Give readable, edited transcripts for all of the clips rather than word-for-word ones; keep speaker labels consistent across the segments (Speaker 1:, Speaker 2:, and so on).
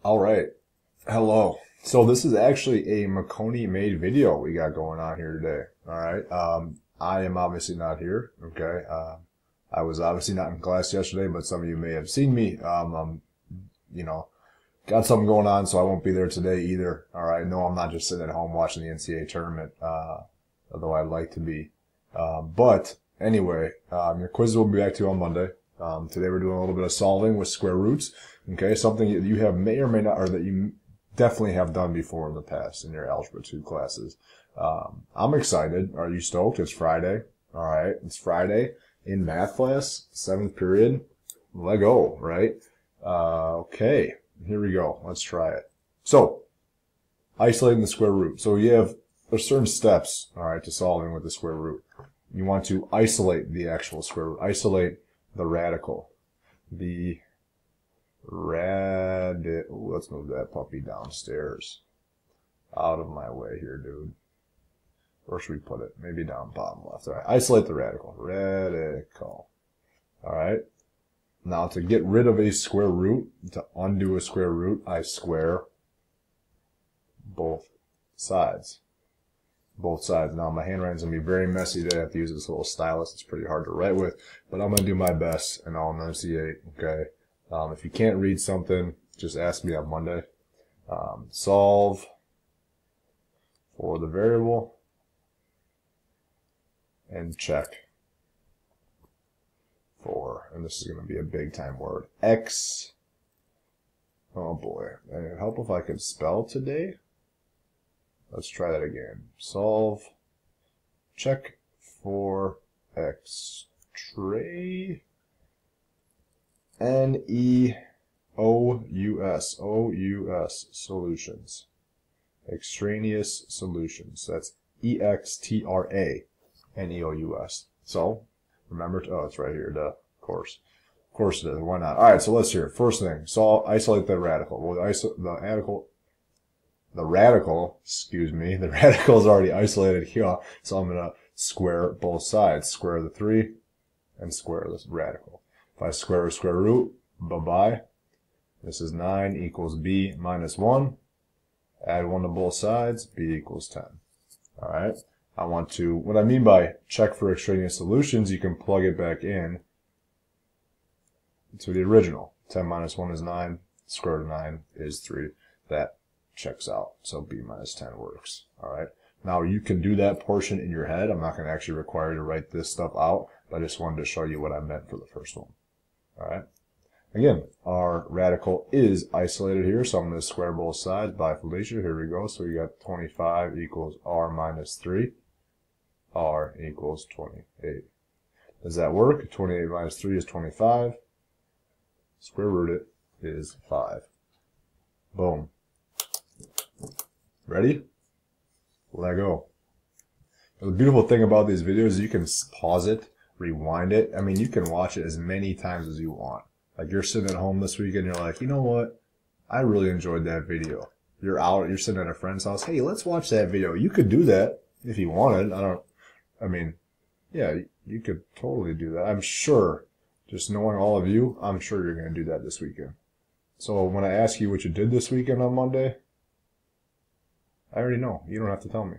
Speaker 1: All right. Hello. So this is actually a Marconi made video we got going on here today. All right. I am obviously not here. Okay. I was obviously not in class yesterday, but some of you may have seen me. You know, got something going on, so I won't be there today either. All right. No, I'm not just sitting at home watching the NCAA tournament, although I'd like to be. But anyway, your quizzes will be back to you on Monday. Today we're doing a little bit of solving with square roots. Okay, something that you have may or may not, or that you definitely have done before in the past in your Algebra 2 classes. I'm excited. Are you stoked? It's Friday. All right, it's Friday in math class, 7th period. Let go, right? Okay, here we go. Let's try it. So, isolating the square root. So there's certain steps, all right, to solving with the square root. You want to isolate the actual square root. Isolate the radical. Let's move that puppy downstairs. Out of my way here, dude. Where should we put it? Maybe down bottom left. All right. Isolate the radical. Radical. All right. Now to get rid of a square root, to undo a square root, I square both sides. Both sides. Now my handwriting's going to be very messy today. I have to use this little stylus. It's pretty hard to write with, but I'm going to do my best and I'll enunciate, okay? If you can't read something, just ask me on Monday. Solve for the variable and check for, and this is going to be a big time word, x. Oh boy, it'd help if I could spell today. Let's try that again. Solve, check for x, tray, N-E-O-U-S, solutions. Extraneous solutions. That's E-X-T-R-A-N-E-O-U-S. So, remember to, it's right here, duh, of course. Of course it is, why not? Alright, so let's hear it. First thing, so isolate the radical. Well, the radical is already isolated here, so I'm going to square both sides. Square the 3 and square this radical. If I square a square root, bye-bye. This is 9 equals b minus 1. Add 1 to both sides, b equals 10. All right. What I mean by check for extraneous solutions, you can plug it back in to the original. 10 minus 1 is 9. Square root of 9 is 3. That checks out. So b minus 10 works. All right. Now you can do that portion in your head. I'm not going to actually require you to write this stuff out, but I just wanted to show you what I meant for the first one. All right. Again, our radical is isolated here, so I'm going to square both sides by Felicia. Here we go. So we got 25 equals r minus 3. R equals 28. Does that work? 28 minus 3 is 25. Square root it is 5. Boom. Ready? Let go. The beautiful thing about these videos is you can pause it, rewind it. I mean, you can watch it as many times as you want. Like you're sitting at home this weekend, you're like, you know what? I really enjoyed that video. You're sitting at a friend's house. Hey, let's watch that video. You could do that if you wanted. Yeah, you could totally do that. I'm sure, just knowing all of you, I'm sure you're going to do that this weekend. So when I ask you what you did this weekend on Monday, I already know. You don't have to tell me.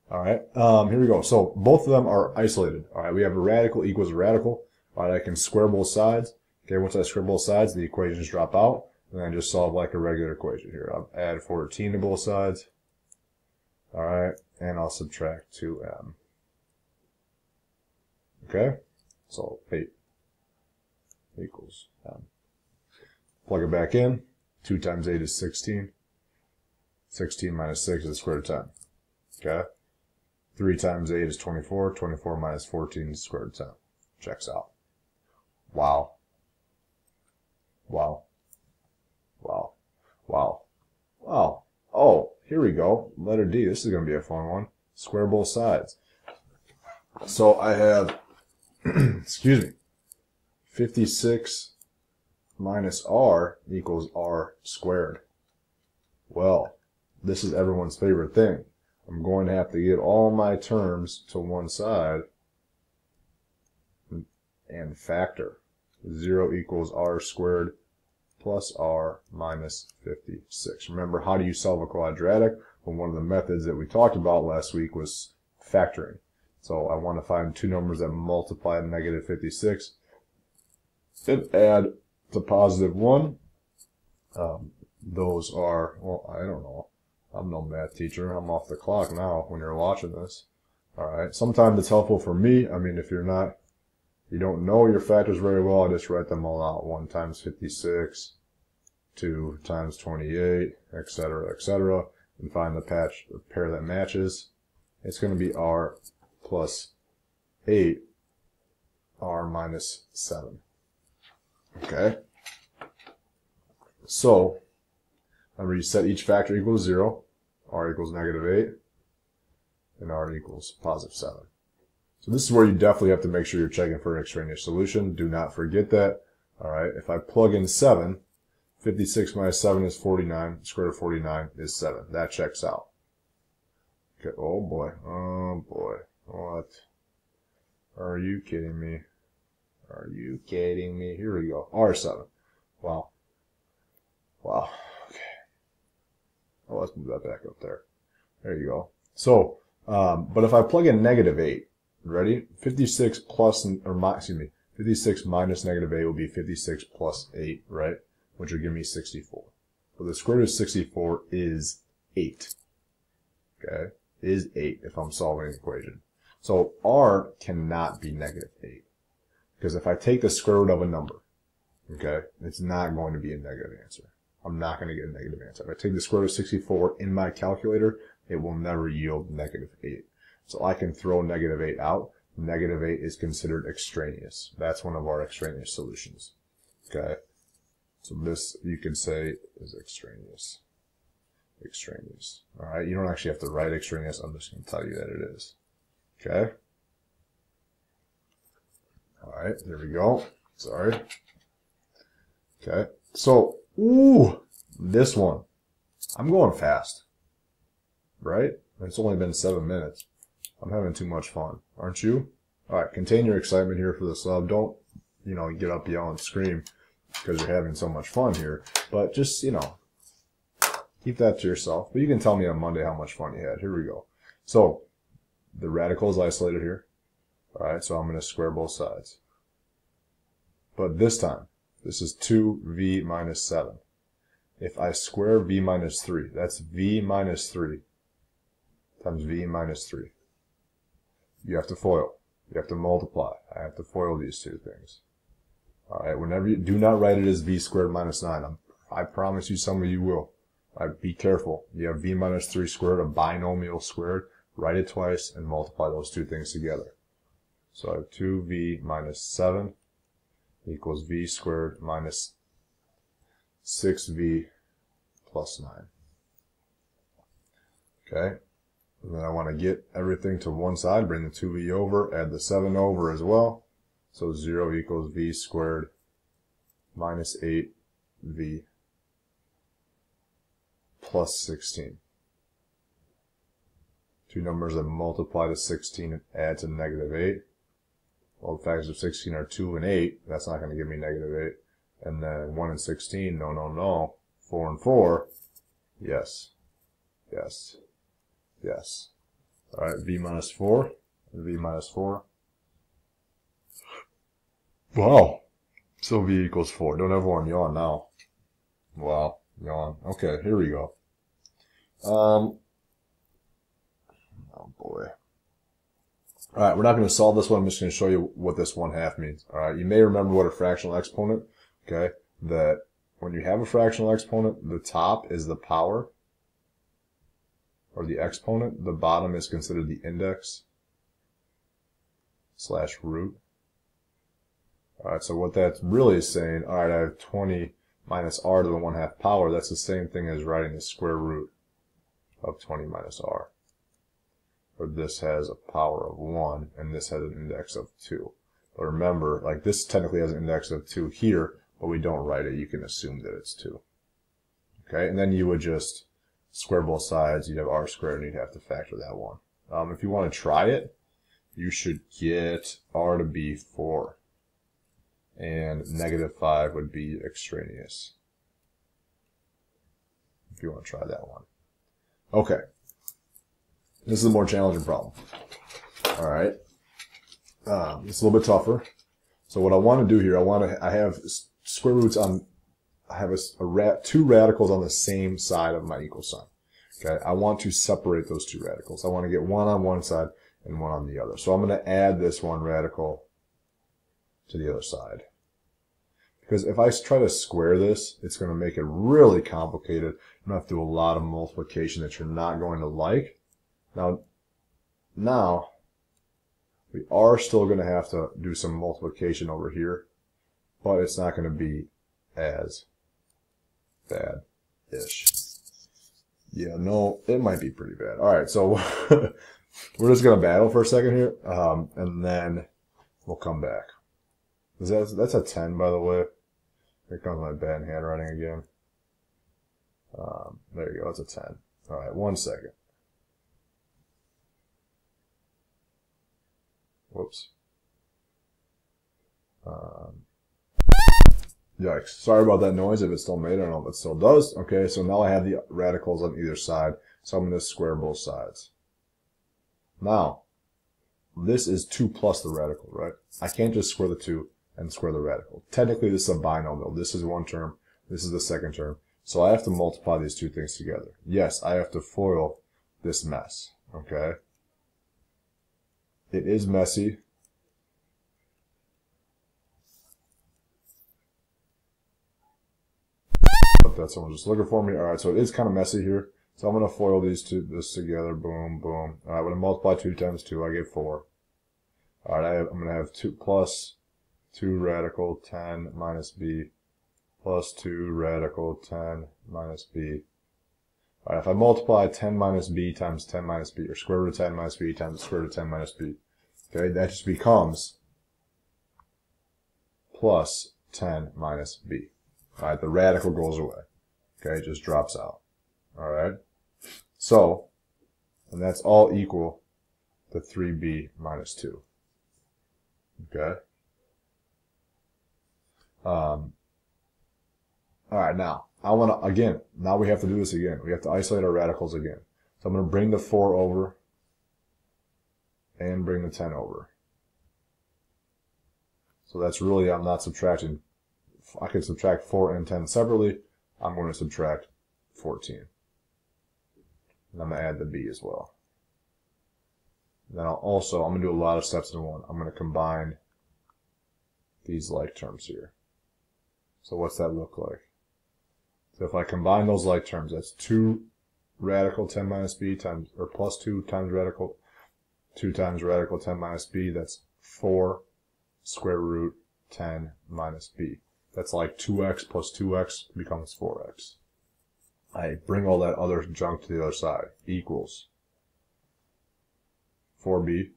Speaker 1: All right, here we go. So both of them are isolated. All right, we have a radical equals a radical. All right, I can square both sides. Okay, once I square both sides, the equations drop out, and then I just solve like a regular equation here. I'll add 14 to both sides. All right, and I'll subtract 2m. Okay, so 8 equals m. Plug it back in. 2 times 8 is 16. 16 minus 6 is the square root of 10. Okay. 3 times 8 is 24. 24 minus 14 is the square root of 10. Checks out. Wow. Wow. Wow. Wow. Wow. Oh, here we go. Letter D. This is going to be a fun one. Square both sides. So I have, excuse me, 56 minus r equals r squared. Well, this is everyone's favorite thing. I'm going to have to get all my terms to one side and factor. 0 equals r squared plus r minus 56. Remember, how do you solve a quadratic? Well, one of the methods that we talked about last week was factoring. So I want to find two numbers that multiply negative 56 and add to positive 1. Those are, well, I don't know. I'm no math teacher. I'm off the clock now when you're watching this. All right. Sometimes it's helpful for me. I mean, if you don't know your factors very well, I just write them all out. 1 times 56, 2 times 28, etc., and find the pair that matches. It's going to be r plus 8, r minus 7. Okay? So, remember you set each factor equals 0, r equals negative 8, and r equals positive 7. So this is where you definitely have to make sure you're checking for an extraneous solution. Do not forget that. All right, if I plug in 7, 56 minus 7 is 49. Square root of 49 is 7. That checks out. Okay, oh boy. What? Are you kidding me? Are you kidding me? Here we go. R7. Wow. Okay. Oh, let's move that back up there. There you go. So, but if I plug in negative 8, ready? 56 minus negative 8 will be 56 plus 8, right? Which will give me 64. So the square root of 64 is 8. Okay? Is 8 if I'm solving the equation. So r cannot be negative 8. Because if I take the square root of a number, okay, it's not going to be a negative answer. I'm not going to get a negative answer. If I take the square root of 64 in my calculator, it will never yield negative 8. So I can throw negative 8 out. Negative 8 is considered extraneous. That's one of our extraneous solutions. Okay? So this, you could say, is extraneous. Extraneous. Alright? You don't actually have to write extraneous. I'm just going to tell you that it is. Okay? Alright, there we go. Sorry. Okay. So, this one. I'm going fast. Right? It's only been 7 minutes. I'm having too much fun. Aren't you? Alright, contain your excitement here for the sub. Don't, get up, yell, and scream because you're having so much fun here. But just, keep that to yourself. But you can tell me on Monday how much fun you had. Here we go. So, the radical is isolated here. Alright, so I'm going to square both sides. But this time, this is 2v minus 7. If I square v minus 3, that's v minus 3 times v minus 3. You have to FOIL. You have to multiply. I have to FOIL these two things. Alright, whenever you do not write it as v squared minus 9. I promise you some of you will. Alright, be careful. You have v minus 3 squared, a binomial squared. Write it twice and multiply those two things together. So I have 2v minus 7 equals v squared minus 6v plus 9. Okay? And then I want to get everything to one side, bring the 2v over, add the 7 over as well. So 0 equals v squared minus 8v plus 16. Two numbers that multiply to 16 and add to negative 8. Well, the factors of 16 are 2 and 8. That's not going to give me negative 8. And then 1 and 16, no. 4 and 4, yes. Alright, v minus 4, and v minus 4. Wow. So v equals 4. Don't everyone yawn now. Wow, yawn. Okay, here we go. Oh boy. Alright, we're not going to solve this one. I'm just going to show you what this 1/2 means. Alright, you may remember what a fractional exponent, okay, that when you have a fractional exponent, the top is the power, or the exponent. The bottom is considered the index / root. Alright, so what that really is saying, alright, I have 20 minus r to the 1/2 power. That's the same thing as writing the square root of 20 minus r. Or this has a power of 1, and this has an index of 2. But remember, like this technically has an index of 2 here, but we don't write it. You can assume that it's 2. Okay, and then you would just square both sides. You'd have r squared, and you'd have to factor that one. If you want to try it, you should get r to be 4. And negative 5 would be extraneous. you want to try that one. Okay. This is a more challenging problem. All right. It's a little bit tougher. So what I want to do here, I have square roots on, I have two radicals on the same side of my equal sign. Okay. I want to separate those two radicals. I want to get one on one side and one on the other. So I'm going to add this one radical to the other side. Because if I try to square this, it's going to make it really complicated. I'm going to have to do a lot of multiplication that you're not going to like. Now, we are still going to have to do some multiplication over here, but it's not going to be as bad-ish. Yeah, no, it might be pretty bad. All right, so we're just going to battle for a second here, and then we'll come back. That's a 10, by the way. Here comes my bad handwriting again. There you go, that's a 10. All right, 1 second. Whoops. Yikes. Sorry about that noise if it still made it. I don't know if it still does. Okay, so now I have the radicals on either side, so I'm going to square both sides. Now, this is 2 plus the radical, right? I can't just square the 2 and square the radical. Technically, this is a binomial. This is one term. This is the second term. So I have to multiply these two things together. Yes, I have to FOIL this mess. Okay? It is messy. That's someone just looking for me. Alright, so it is kind of messy here. So I'm going to FOIL this together. Boom, boom. Alright, when I multiply 2 times 2, I get 4. Alright, I'm going to have 2 plus 2 radical 10 minus b plus 2 radical 10 minus b. Alright, if I multiply 10 minus b times 10 minus b, or square root of 10 minus b times square root of 10 minus b, okay, that just becomes plus 10 minus b. Alright, the radical goes away. Okay, it just drops out. Alright, so, and that's all equal to 3b minus 2. Okay. Alright, now, now we have to do this again. We have to isolate our radicals again. So I'm going to bring the 4 over and bring the 10 over. So that's really, I'm not subtracting. I can subtract 4 and 10 separately. I'm going to subtract 14. And I'm going to add the b as well. Then I'm going to do a lot of steps in one. I'm going to combine these like terms here. So what's that look like? So if I combine those like terms, that's 2 radical 10 minus b times, or plus 2 times radical 10 minus b, that's 4 square root 10 minus b. That's like 2x plus 2x becomes 4x. I bring all that other junk to the other side, equals 4b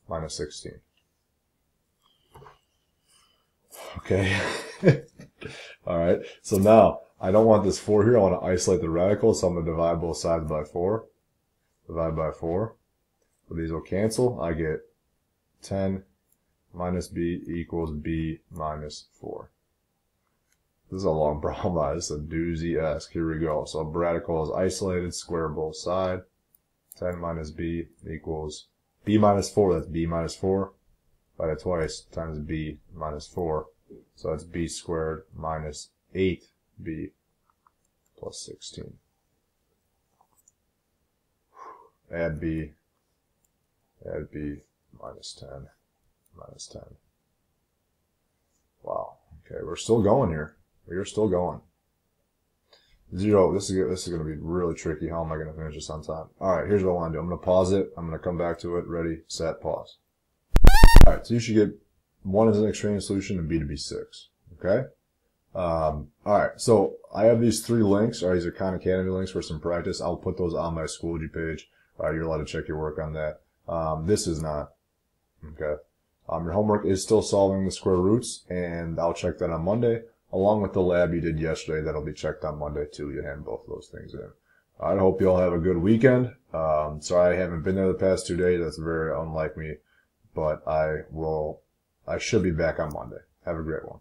Speaker 1: minus 16. Okay. Alright, so now, I don't want this 4 here, I want to isolate the radical, so I'm going to divide both sides by 4. Divide by 4. So these will cancel. I get 10 minus b equals b minus 4. This is a long problem. This is a doozy-esque. Here we go. So radical is isolated, square both sides. 10 minus b equals b minus 4. That's b minus 4. Divide it twice, times b minus 4. So that's b squared minus 8b plus 16. Add b minus 10 minus 10. Wow. Okay, we're still going here. We are still going. 0. This is going to be really tricky. How am I going to finish this on time? All right, here's what I want to do. I'm going to pause it. I'm going to come back to it. Ready, set, pause. All right, so you should get 1 is an extraneous solution and b to be 6. Okay? All right, so I have these 3 links. All right, these are Khan Academy links for some practice. I'll put those on my Schoology page. All right, you're allowed to check your work on that. This is not. Okay? Your homework is still solving the square roots, and I'll check that on Monday, along with the lab you did yesterday. That'll be checked on Monday, too. You hand both of those things in. I hope you all have a good weekend. Sorry I haven't been there the past 2 days. That's very unlike me. But I should be back on Monday. Have a great one.